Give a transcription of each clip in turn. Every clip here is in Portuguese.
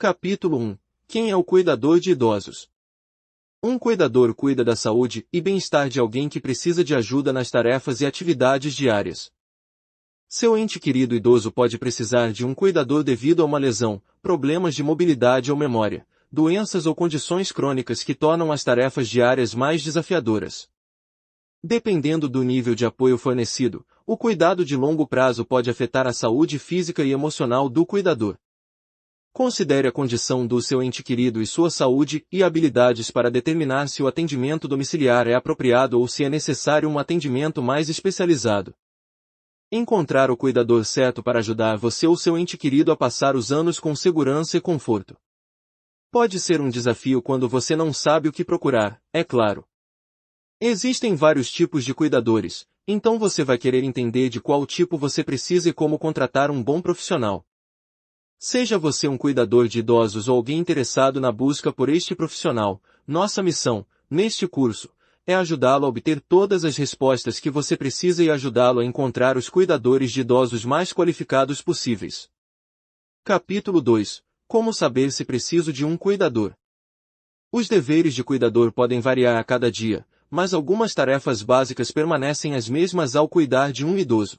Capítulo 1. Quem é o cuidador de idosos? Um cuidador cuida da saúde e bem-estar de alguém que precisa de ajuda nas tarefas e atividades diárias. Seu ente querido idoso pode precisar de um cuidador devido a uma lesão, problemas de mobilidade ou memória, doenças ou condições crônicas que tornam as tarefas diárias mais desafiadoras. Dependendo do nível de apoio fornecido, o cuidado de longo prazo pode afetar a saúde física e emocional do cuidador. Considere a condição do seu ente querido e sua saúde e habilidades para determinar se o atendimento domiciliar é apropriado ou se é necessário um atendimento mais especializado. Encontrar o cuidador certo para ajudar você ou seu ente querido a passar os anos com segurança e conforto. Pode ser um desafio quando você não sabe o que procurar, é claro. Existem vários tipos de cuidadores, então você vai querer entender de qual tipo você precisa e como contratar um bom profissional. Seja você um cuidador de idosos ou alguém interessado na busca por este profissional, nossa missão, neste curso, é ajudá-lo a obter todas as respostas que você precisa e ajudá-lo a encontrar os cuidadores de idosos mais qualificados possíveis. Capítulo 2. Como saber se preciso de um cuidador? Os deveres de cuidador podem variar a cada dia, mas algumas tarefas básicas permanecem as mesmas ao cuidar de um idoso.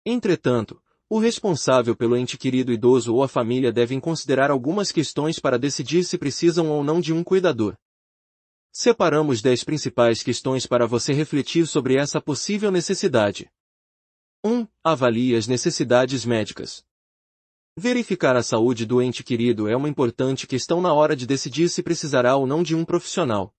Entretanto, o responsável pelo ente querido idoso ou a família devem considerar algumas questões para decidir se precisam ou não de um cuidador. Separamos 10 principais questões para você refletir sobre essa possível necessidade. 1. Avalie as necessidades médicas. Verificar a saúde do ente querido é uma importante questão na hora de decidir se precisará ou não de um profissional.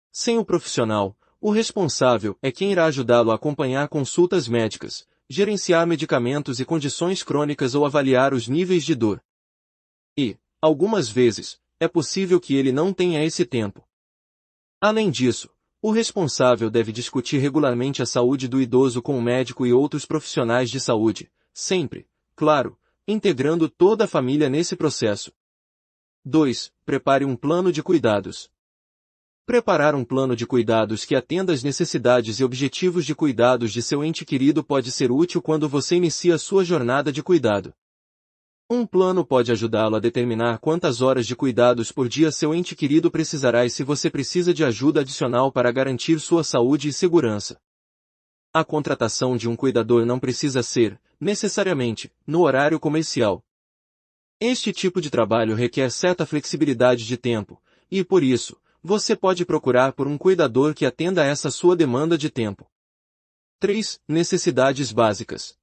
Sem o profissional, o responsável é quem irá ajudá-lo a acompanhar consultas médicas, gerenciar medicamentos e condições crônicas ou avaliar os níveis de dor. E, algumas vezes, é possível que ele não tenha esse tempo. Além disso, o responsável deve discutir regularmente a saúde do idoso com o médico e outros profissionais de saúde, sempre, claro, integrando toda a família nesse processo. 2. Prepare um plano de cuidados. Preparar um plano de cuidados que atenda às necessidades e objetivos de cuidados de seu ente querido pode ser útil quando você inicia sua jornada de cuidado. Um plano pode ajudá-lo a determinar quantas horas de cuidados por dia seu ente querido precisará e se você precisa de ajuda adicional para garantir sua saúde e segurança. A contratação de um cuidador não precisa ser, necessariamente, no horário comercial. Este tipo de trabalho requer certa flexibilidade de tempo, e por isso, você pode procurar por um cuidador que atenda a essa sua demanda de tempo. 3. Necessidades básicas.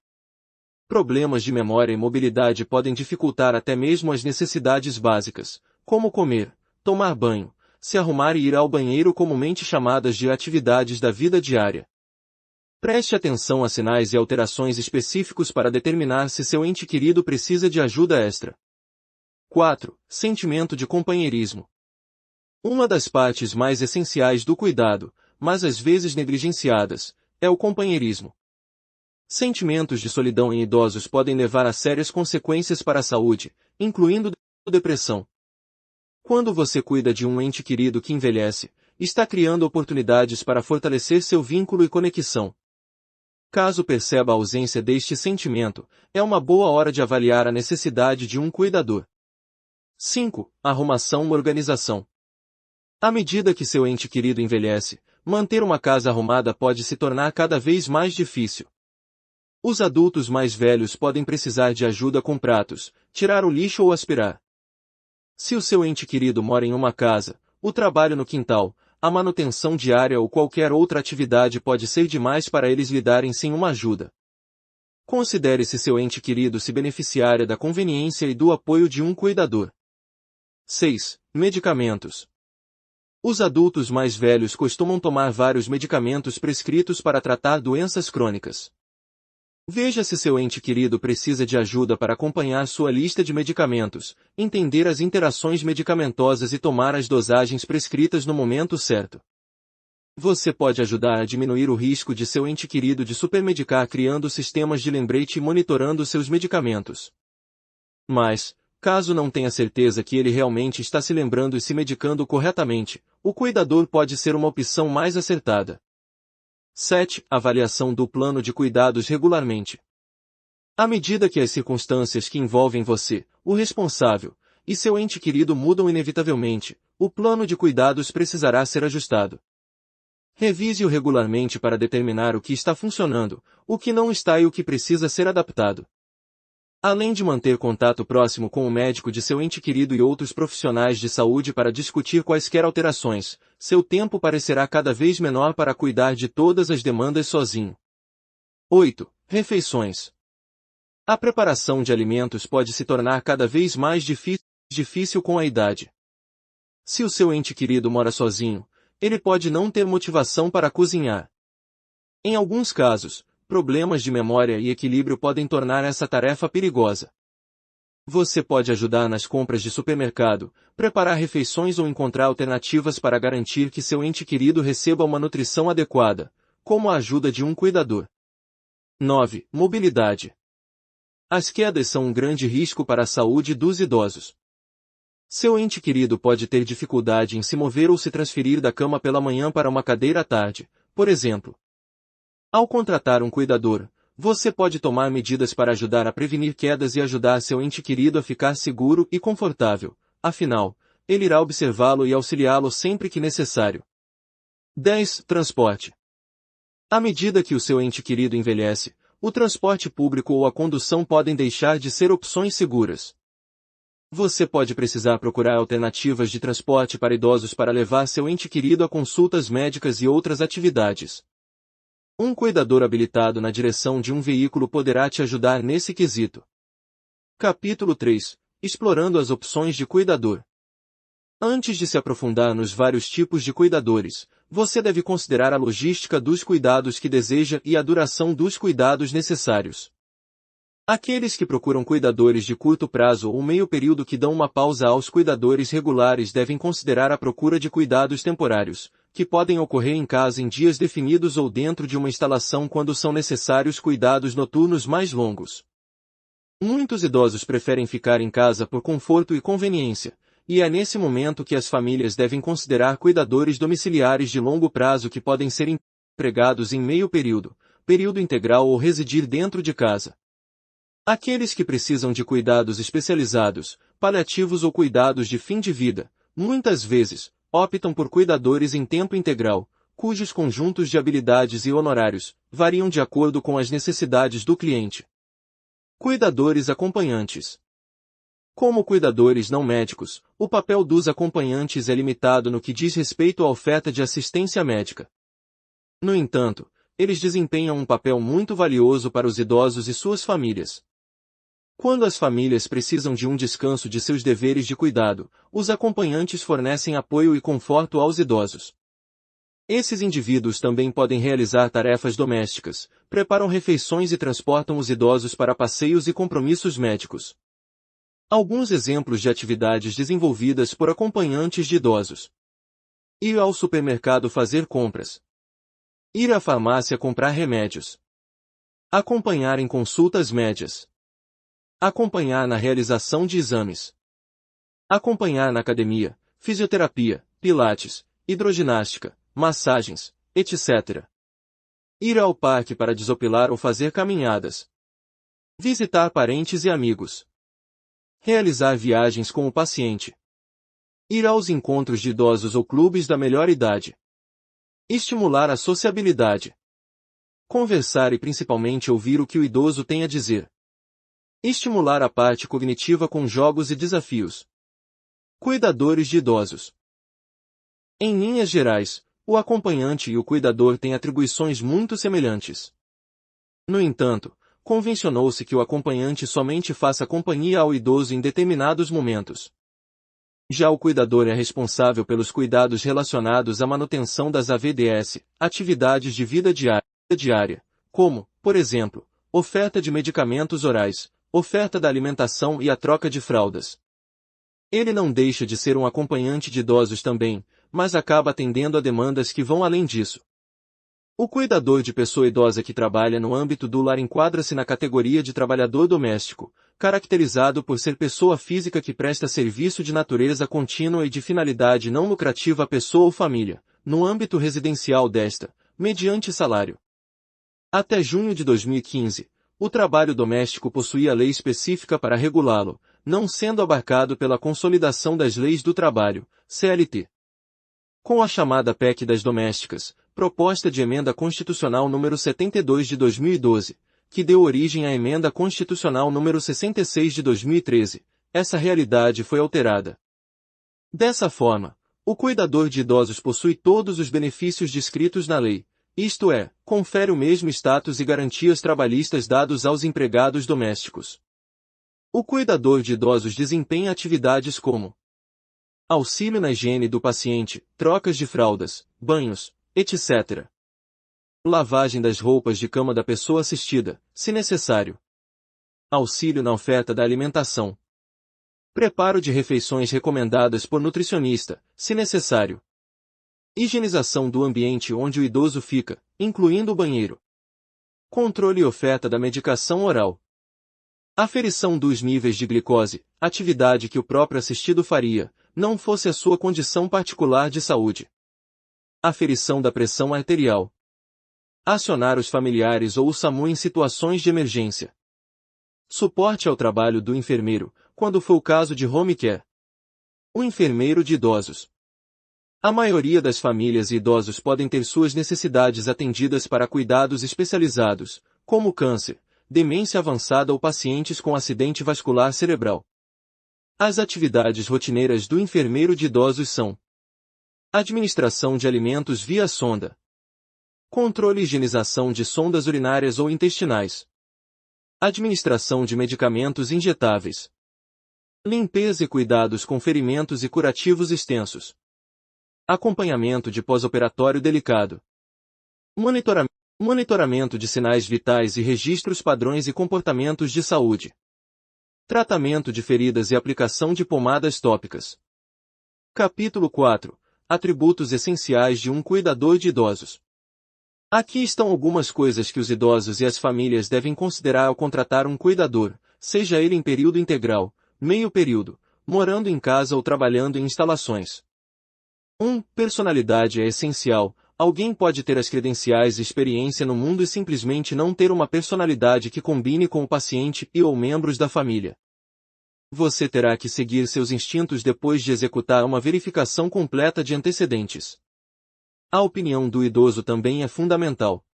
Problemas de memória e mobilidade podem dificultar até mesmo as necessidades básicas, como comer, tomar banho, se arrumar e ir ao banheiro, comumente chamadas de atividades da vida diária. Preste atenção a sinais e alterações específicos para determinar se seu ente querido precisa de ajuda extra. 4. Sentimento de companheirismo. Uma das partes mais essenciais do cuidado, mas às vezes negligenciadas, é o companheirismo. Sentimentos de solidão em idosos podem levar a sérias consequências para a saúde, incluindo depressão. Quando você cuida de um ente querido que envelhece, está criando oportunidades para fortalecer seu vínculo e conexão. Caso perceba a ausência deste sentimento, é uma boa hora de avaliar a necessidade de um cuidador. 5. Arrumação e organização. À medida que seu ente querido envelhece, manter uma casa arrumada pode se tornar cada vez mais difícil. Os adultos mais velhos podem precisar de ajuda com pratos, tirar o lixo ou aspirar. Se o seu ente querido mora em uma casa, o trabalho no quintal, a manutenção diária ou qualquer outra atividade pode ser demais para eles lidarem sem uma ajuda. Considere se seu ente querido se beneficiaria da conveniência e do apoio de um cuidador. 6. Medicamentos. Os adultos mais velhos costumam tomar vários medicamentos prescritos para tratar doenças crônicas. Veja se seu ente querido precisa de ajuda para acompanhar sua lista de medicamentos, entender as interações medicamentosas e tomar as dosagens prescritas no momento certo. Você pode ajudar a diminuir o risco de seu ente querido de supermedicar criando sistemas de lembrete e monitorando seus medicamentos. Mas, caso não tenha certeza que ele realmente está se lembrando e se medicando corretamente, o cuidador pode ser uma opção mais acertada. 7. Avaliação do plano de cuidados regularmente. À medida que as circunstâncias que envolvem você, o responsável, e seu ente querido mudam inevitavelmente, o plano de cuidados precisará ser ajustado. Revise-o regularmente para determinar o que está funcionando, o que não está e o que precisa ser adaptado. Além de manter contato próximo com o médico de seu ente querido e outros profissionais de saúde para discutir quaisquer alterações, seu tempo parecerá cada vez menor para cuidar de todas as demandas sozinho. 8. Refeições. A preparação de alimentos pode se tornar cada vez mais difícil com a idade. Se o seu ente querido mora sozinho, ele pode não ter motivação para cozinhar. Em alguns casos, problemas de memória e equilíbrio podem tornar essa tarefa perigosa. Você pode ajudar nas compras de supermercado, preparar refeições ou encontrar alternativas para garantir que seu ente querido receba uma nutrição adequada, como a ajuda de um cuidador. 9. Mobilidade. As quedas são um grande risco para a saúde dos idosos. Seu ente querido pode ter dificuldade em se mover ou se transferir da cama pela manhã para uma cadeira à tarde, por exemplo. Ao contratar um cuidador, você pode tomar medidas para ajudar a prevenir quedas e ajudar seu ente querido a ficar seguro e confortável, afinal, ele irá observá-lo e auxiliá-lo sempre que necessário. 10. Transporte. À medida que o seu ente querido envelhece, o transporte público ou a condução podem deixar de ser opções seguras. Você pode precisar procurar alternativas de transporte para idosos para levar seu ente querido a consultas médicas e outras atividades. Um cuidador habilitado na direção de um veículo poderá te ajudar nesse quesito. Capítulo 3. Explorando as opções de cuidador. Antes de se aprofundar nos vários tipos de cuidadores, você deve considerar a logística dos cuidados que deseja e a duração dos cuidados necessários. Aqueles que procuram cuidadores de curto prazo ou meio período que dão uma pausa aos cuidadores regulares devem considerar a procura de cuidados temporários, que podem ocorrer em casa em dias definidos ou dentro de uma instalação quando são necessários cuidados noturnos mais longos. Muitos idosos preferem ficar em casa por conforto e conveniência, e é nesse momento que as famílias devem considerar cuidadores domiciliares de longo prazo que podem ser empregados em meio período, período integral ou residir dentro de casa. Aqueles que precisam de cuidados especializados, paliativos ou cuidados de fim de vida, muitas vezes, optam por cuidadores em tempo integral, cujos conjuntos de habilidades e honorários variam de acordo com as necessidades do cliente. Cuidadores acompanhantes. Como cuidadores não médicos, o papel dos acompanhantes é limitado no que diz respeito à oferta de assistência médica. No entanto, eles desempenham um papel muito valioso para os idosos e suas famílias. Quando as famílias precisam de um descanso de seus deveres de cuidado, os acompanhantes fornecem apoio e conforto aos idosos. Esses indivíduos também podem realizar tarefas domésticas, preparam refeições e transportam os idosos para passeios e compromissos médicos. Alguns exemplos de atividades desenvolvidas por acompanhantes de idosos: ir ao supermercado fazer compras, ir à farmácia comprar remédios, acompanhar em consultas médicas, acompanhar na realização de exames, acompanhar na academia, fisioterapia, pilates, hidroginástica, massagens, etc. Ir ao parque para desopilar ou fazer caminhadas, visitar parentes e amigos, realizar viagens com o paciente, ir aos encontros de idosos ou clubes da melhor idade, estimular a sociabilidade, conversar e principalmente ouvir o que o idoso tem a dizer, estimular a parte cognitiva com jogos e desafios. Cuidadores de idosos. Em linhas gerais, o acompanhante e o cuidador têm atribuições muito semelhantes. No entanto, convencionou-se que o acompanhante somente faça companhia ao idoso em determinados momentos. Já o cuidador é responsável pelos cuidados relacionados à manutenção das AVDS, atividades de vida diária, como, por exemplo, oferta de medicamentos orais, oferta da alimentação e a troca de fraldas. Ele não deixa de ser um acompanhante de idosos também, mas acaba atendendo a demandas que vão além disso. O cuidador de pessoa idosa que trabalha no âmbito do lar enquadra-se na categoria de trabalhador doméstico, caracterizado por ser pessoa física que presta serviço de natureza contínua e de finalidade não lucrativa à pessoa ou família, no âmbito residencial desta, mediante salário. Até junho de 2015, O trabalho doméstico possuía lei específica para regulá-lo, não sendo abarcado pela Consolidação das Leis do Trabalho, CLT. Com a chamada PEC das Domésticas, proposta de emenda constitucional número 72 de 2012, que deu origem à emenda constitucional número 66 de 2013, essa realidade foi alterada. Dessa forma, o cuidador de idosos possui todos os benefícios descritos na lei, isto é, confere o mesmo status e garantias trabalhistas dados aos empregados domésticos. O cuidador de idosos desempenha atividades como auxílio na higiene do paciente, trocas de fraldas, banhos, etc. Lavagem das roupas de cama da pessoa assistida, se necessário. Auxílio na oferta da alimentação. Preparo de refeições recomendadas por nutricionista, se necessário. Higienização do ambiente onde o idoso fica, incluindo o banheiro. Controle e oferta da medicação oral. Aferição dos níveis de glicose, atividade que o próprio assistido faria, não fosse a sua condição particular de saúde. Aferição da pressão arterial. Acionar os familiares ou o SAMU em situações de emergência. Suporte ao trabalho do enfermeiro, quando for o caso de home care. O enfermeiro de idosos. A maioria das famílias e idosos podem ter suas necessidades atendidas para cuidados especializados, como câncer, demência avançada ou pacientes com acidente vascular cerebral. As atividades rotineiras do enfermeiro de idosos são: administração de alimentos via sonda, controle e higienização de sondas urinárias ou intestinais, administração de medicamentos injetáveis, limpeza e cuidados com ferimentos e curativos extensos, acompanhamento de pós-operatório delicado, monitoramento de sinais vitais e registros padrões e comportamentos de saúde, tratamento de feridas e aplicação de pomadas tópicas. Capítulo 4. Atributos essenciais de um cuidador de idosos. Aqui estão algumas coisas que os idosos e as famílias devem considerar ao contratar um cuidador, seja ele em período integral, meio período, morando em casa ou trabalhando em instalações. 1. Personalidade é essencial. Alguém pode ter as credenciais e experiência no mundo e simplesmente não ter uma personalidade que combine com o paciente e ou membros da família. Você terá que seguir seus instintos depois de executar uma verificação completa de antecedentes. A opinião do idoso também é fundamental.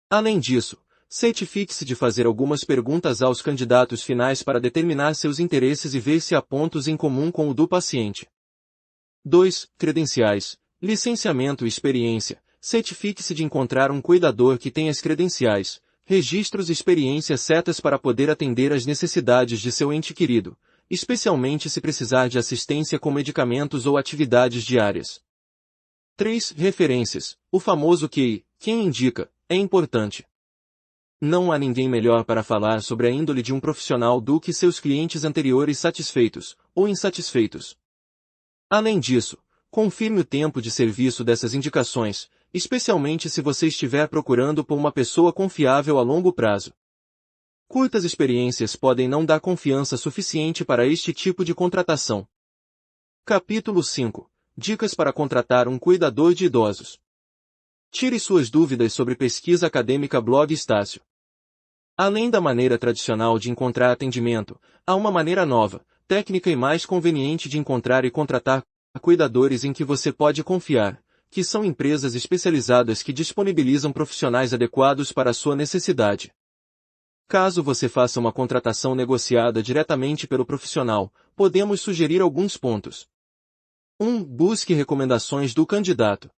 Além disso, certifique-se de fazer algumas perguntas aos candidatos finais para determinar seus interesses e ver se há pontos em comum com o do paciente. 2. Credenciais, licenciamento e experiência. Certifique-se de encontrar um cuidador que tenha as credenciais, registros e experiência certas para poder atender às necessidades de seu ente querido, especialmente se precisar de assistência com medicamentos ou atividades diárias. 3. Referências. O famoso QI, quem indica, é importante. Não há ninguém melhor para falar sobre a índole de um profissional do que seus clientes anteriores satisfeitos, ou insatisfeitos. Além disso, confirme o tempo de serviço dessas indicações, especialmente se você estiver procurando por uma pessoa confiável a longo prazo. Curtas experiências podem não dar confiança suficiente para este tipo de contratação. Capítulo 5. Dicas para contratar um cuidador de idosos. Tire suas dúvidas sobre pesquisa acadêmica Blog Estácio. Além da maneira tradicional de encontrar atendimento, há uma maneira nova, técnica e mais conveniente de encontrar e contratar cuidadores em que você pode confiar, que são empresas especializadas que disponibilizam profissionais adequados para a sua necessidade. Caso você faça uma contratação negociada diretamente pelo profissional, podemos sugerir alguns pontos. 1. Busque recomendações do candidato.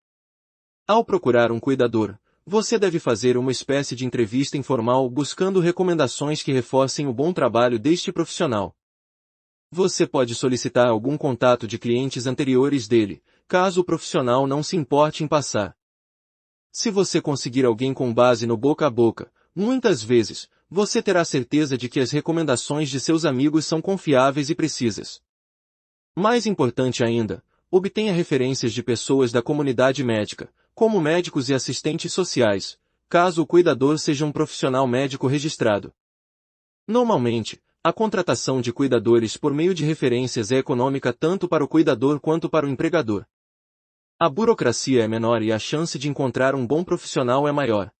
Ao procurar um cuidador, você deve fazer uma espécie de entrevista informal buscando recomendações que reforcem o bom trabalho deste profissional. Você pode solicitar algum contato de clientes anteriores dele, caso o profissional não se importe em passar. Se você conseguir alguém com base no boca a boca, muitas vezes, você terá certeza de que as recomendações de seus amigos são confiáveis e precisas. Mais importante ainda, obtenha referências de pessoas da comunidade médica, como médicos e assistentes sociais, caso o cuidador seja um profissional médico registrado. Normalmente, a contratação de cuidadores por meio de referências é econômica tanto para o cuidador quanto para o empregador. A burocracia é menor e a chance de encontrar um bom profissional é maior.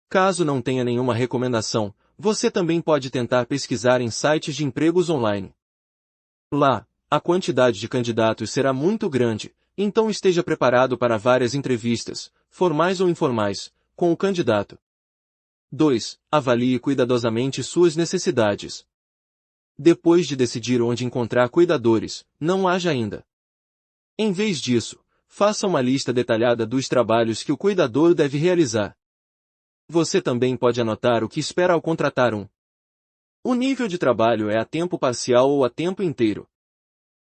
Caso não tenha nenhuma recomendação, você também pode tentar pesquisar em sites de empregos online. Lá, a quantidade de candidatos será muito grande, então esteja preparado para várias entrevistas, formais ou informais, com o candidato. 2. Avalie cuidadosamente suas necessidades. Depois de decidir onde encontrar cuidadores, não haja ainda. Em vez disso, faça uma lista detalhada dos trabalhos que o cuidador deve realizar. Você também pode anotar o que espera ao contratar um. O nível de trabalho é a tempo parcial ou a tempo inteiro.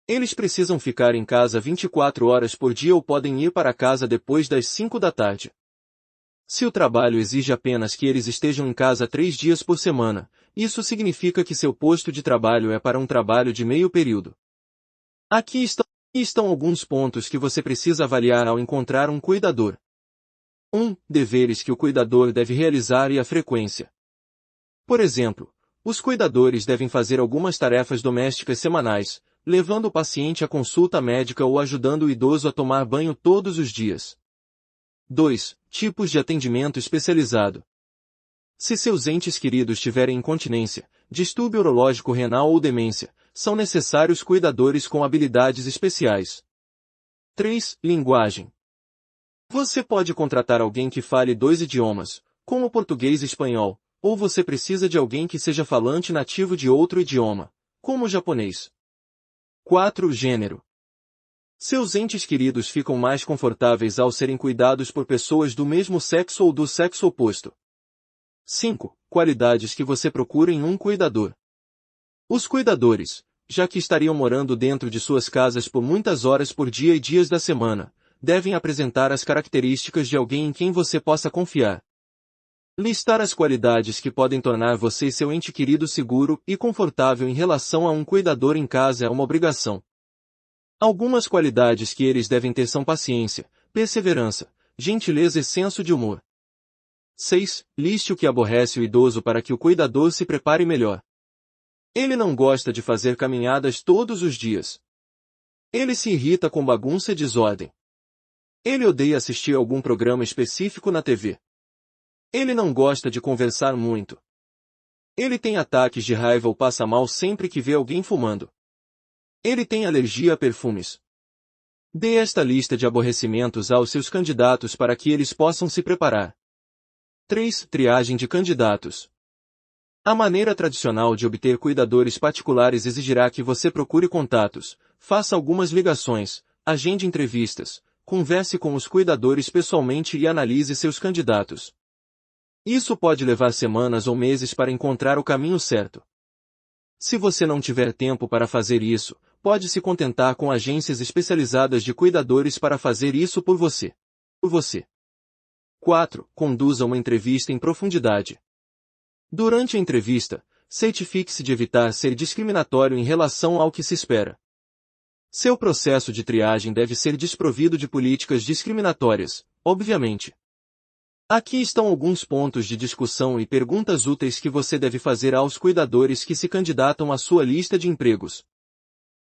Eles precisam ficar em casa 24 horas por dia ou podem ir para casa depois das 5 da tarde. Se o trabalho exige apenas que eles estejam em casa 3 dias por semana, isso significa que seu posto de trabalho é para um trabalho de meio período. Aqui estão alguns pontos que você precisa avaliar ao encontrar um cuidador. 1. Deveres que o cuidador deve realizar e a frequência. Por exemplo, os cuidadores devem fazer algumas tarefas domésticas semanais, levando o paciente à consulta médica ou ajudando o idoso a tomar banho todos os dias. 2. Tipos de atendimento especializado. Se seus entes queridos tiverem incontinência, distúrbio urológico renal ou demência, são necessários cuidadores com habilidades especiais. 3. Linguagem. Você pode contratar alguém que fale 2 idiomas, como português e espanhol, ou você precisa de alguém que seja falante nativo de outro idioma, como japonês. 4. Gênero. Seus entes queridos ficam mais confortáveis ao serem cuidados por pessoas do mesmo sexo ou do sexo oposto. 5. Qualidades que você procura em um cuidador. Os cuidadores, já que estariam morando dentro de suas casas por muitas horas por dia e dias da semana, devem apresentar as características de alguém em quem você possa confiar. Listar as qualidades que podem tornar você e seu ente querido seguro e confortável em relação a um cuidador em casa é uma obrigação. Algumas qualidades que eles devem ter são paciência, perseverança, gentileza e senso de humor. 6. Liste o que aborrece o idoso para que o cuidador se prepare melhor. Ele não gosta de fazer caminhadas todos os dias. Ele se irrita com bagunça e desordem. Ele odeia assistir a algum programa específico na TV. Ele não gosta de conversar muito. Ele tem ataques de raiva ou passa mal sempre que vê alguém fumando. Ele tem alergia a perfumes. Dê esta lista de aborrecimentos aos seus candidatos para que eles possam se preparar. 3. Triagem de candidatos. A maneira tradicional de obter cuidadores particulares exigirá que você procure contatos, faça algumas ligações, agende entrevistas, converse com os cuidadores pessoalmente e analise seus candidatos. Isso pode levar semanas ou meses para encontrar o caminho certo. Se você não tiver tempo para fazer isso, pode se contentar com agências especializadas de cuidadores para fazer isso por você. 4. Conduza uma entrevista em profundidade. Durante a entrevista, certifique-se de evitar ser discriminatório em relação ao que se espera. Seu processo de triagem deve ser desprovido de políticas discriminatórias, obviamente. Aqui estão alguns pontos de discussão e perguntas úteis que você deve fazer aos cuidadores que se candidatam à sua lista de empregos.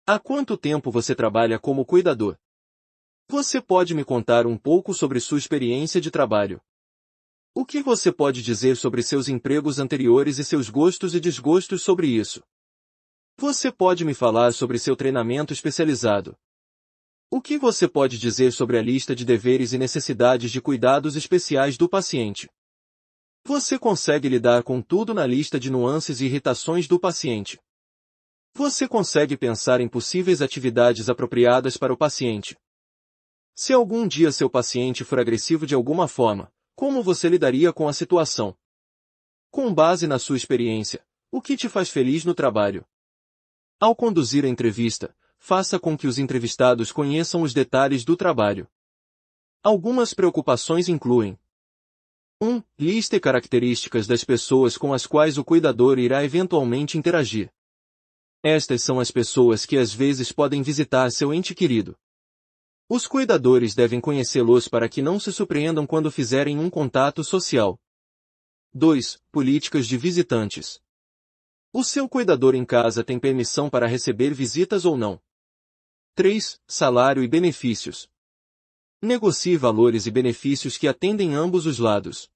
Há quanto tempo você trabalha como cuidador? Você pode me contar um pouco sobre sua experiência de trabalho? O que você pode dizer sobre seus empregos anteriores e seus gostos e desgostos sobre isso? Você pode me falar sobre seu treinamento especializado? O que você pode dizer sobre a lista de deveres e necessidades de cuidados especiais do paciente? Você consegue lidar com tudo na lista de nuances e irritações do paciente? Você consegue pensar em possíveis atividades apropriadas para o paciente? Se algum dia seu paciente for agressivo de alguma forma, como você lidaria com a situação? Com base na sua experiência, o que te faz feliz no trabalho? Ao conduzir a entrevista, faça com que os entrevistados conheçam os detalhes do trabalho. Algumas preocupações incluem: 1. Liste características das pessoas com as quais o cuidador irá eventualmente interagir. Estas são as pessoas que às vezes podem visitar seu ente querido. Os cuidadores devem conhecê-los para que não se surpreendam quando fizerem um contato social. 2. Políticas de visitantes. O seu cuidador em casa tem permissão para receber visitas ou não? 3. Salário e benefícios. Negocie valores e benefícios que atendem ambos os lados.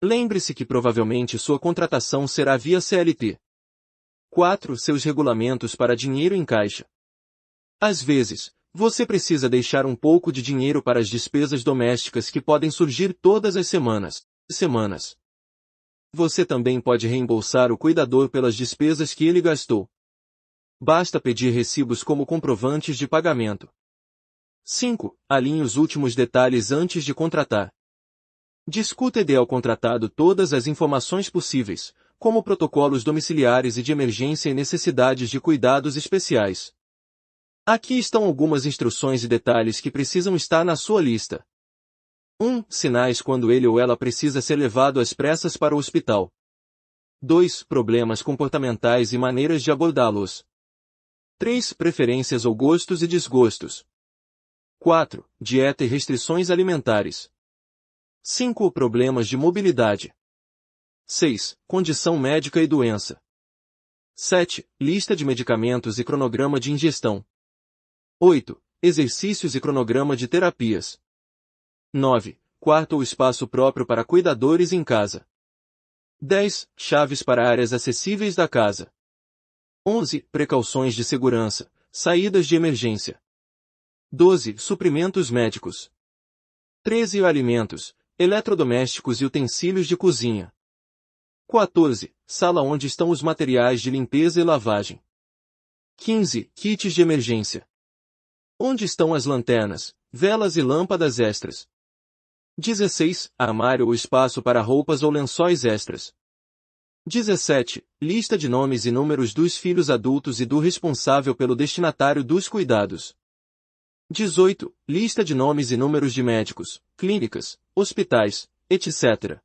Lembre-se que provavelmente sua contratação será via CLT. 4. Seus regulamentos para dinheiro em caixa. Às vezes, você precisa deixar um pouco de dinheiro para as despesas domésticas que podem surgir todas as semanas. Você também pode reembolsar o cuidador pelas despesas que ele gastou. Basta pedir recibos como comprovantes de pagamento. 5. Alinhe os últimos detalhes antes de contratar. Discuta ao contratado todas as informações possíveis, como protocolos domiciliares e de emergência e necessidades de cuidados especiais. Aqui estão algumas instruções e detalhes que precisam estar na sua lista. 1. Sinais quando ele ou ela precisa ser levado às pressas para o hospital. 2. Problemas comportamentais e maneiras de abordá-los. 3. Preferências ou gostos e desgostos. 4. Dieta e restrições alimentares. 5. Problemas de mobilidade. 6. Condição médica e doença. 7. Lista de medicamentos e cronograma de ingestão. 8. Exercícios e cronograma de terapias. 9. Quarto ou espaço próprio para cuidadores em casa. 10. Chaves para áreas acessíveis da casa. 11. Precauções de segurança, saídas de emergência. 12. Suprimentos médicos. 13. Alimentos, eletrodomésticos e utensílios de cozinha. 14. Sala onde estão os materiais de limpeza e lavagem. 15. Kits de emergência. Onde estão as lanternas, velas e lâmpadas extras. 16. Armário ou espaço para roupas ou lençóis extras. 17. Lista de nomes e números dos filhos adultos e do responsável pelo destinatário dos cuidados. 18. Lista de nomes e números de médicos, clínicas, hospitais, etc.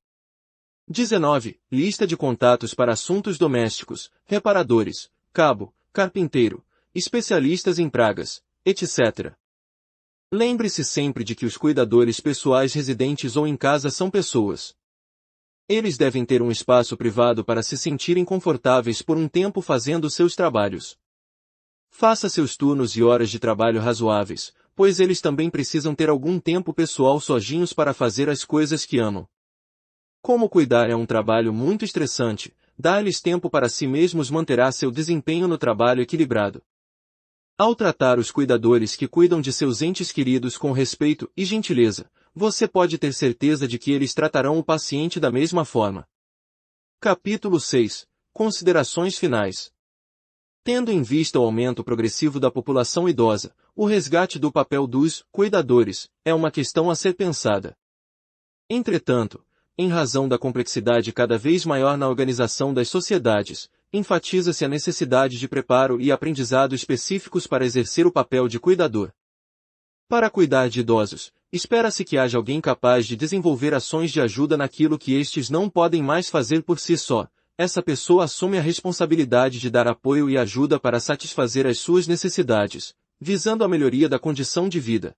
19. Lista de contatos para assuntos domésticos, reparadores, cabo, carpinteiro, especialistas em pragas, etc. Lembre-se sempre de que os cuidadores pessoais residentes ou em casa são pessoas. Eles devem ter um espaço privado para se sentirem confortáveis por um tempo fazendo seus trabalhos. Faça seus turnos e horas de trabalho razoáveis, pois eles também precisam ter algum tempo pessoal sozinhos para fazer as coisas que amam. Como cuidar é um trabalho muito estressante, dar-lhes tempo para si mesmos manterá seu desempenho no trabalho equilibrado. Ao tratar os cuidadores que cuidam de seus entes queridos com respeito e gentileza, você pode ter certeza de que eles tratarão o paciente da mesma forma. Capítulo 6. Considerações finais. Tendo em vista o aumento progressivo da população idosa, o resgate do papel dos cuidadores é uma questão a ser pensada. Entretanto, em razão da complexidade cada vez maior na organização das sociedades, enfatiza-se a necessidade de preparo e aprendizado específicos para exercer o papel de cuidador. Para cuidar de idosos, espera-se que haja alguém capaz de desenvolver ações de ajuda naquilo que estes não podem mais fazer por si só. Essa pessoa assume a responsabilidade de dar apoio e ajuda para satisfazer as suas necessidades, visando a melhoria da condição de vida.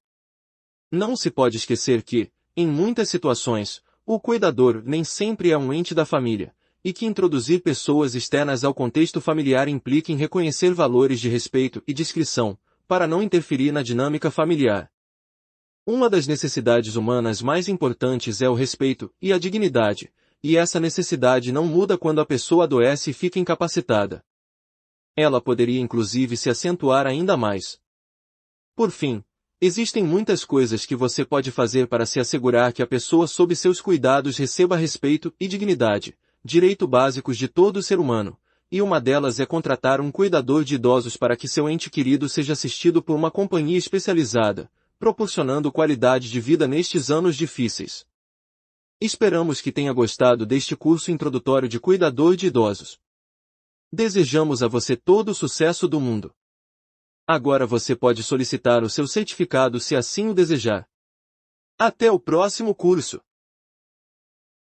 Não se pode esquecer que, em muitas situações, o cuidador nem sempre é um ente da família, e que introduzir pessoas externas ao contexto familiar implica em reconhecer valores de respeito e discrição, para não interferir na dinâmica familiar. Uma das necessidades humanas mais importantes é o respeito e a dignidade, e essa necessidade não muda quando a pessoa adoece e fica incapacitada. Ela poderia inclusive se acentuar ainda mais. Por fim, existem muitas coisas que você pode fazer para se assegurar que a pessoa sob seus cuidados receba respeito e dignidade, direito básicos de todo ser humano, e uma delas é contratar um cuidador de idosos para que seu ente querido seja assistido por uma companhia especializada, proporcionando qualidade de vida nestes anos difíceis. Esperamos que tenha gostado deste curso introdutório de cuidador de idosos. Desejamos a você todo o sucesso do mundo. Agora você pode solicitar o seu certificado se assim o desejar. Até o próximo curso!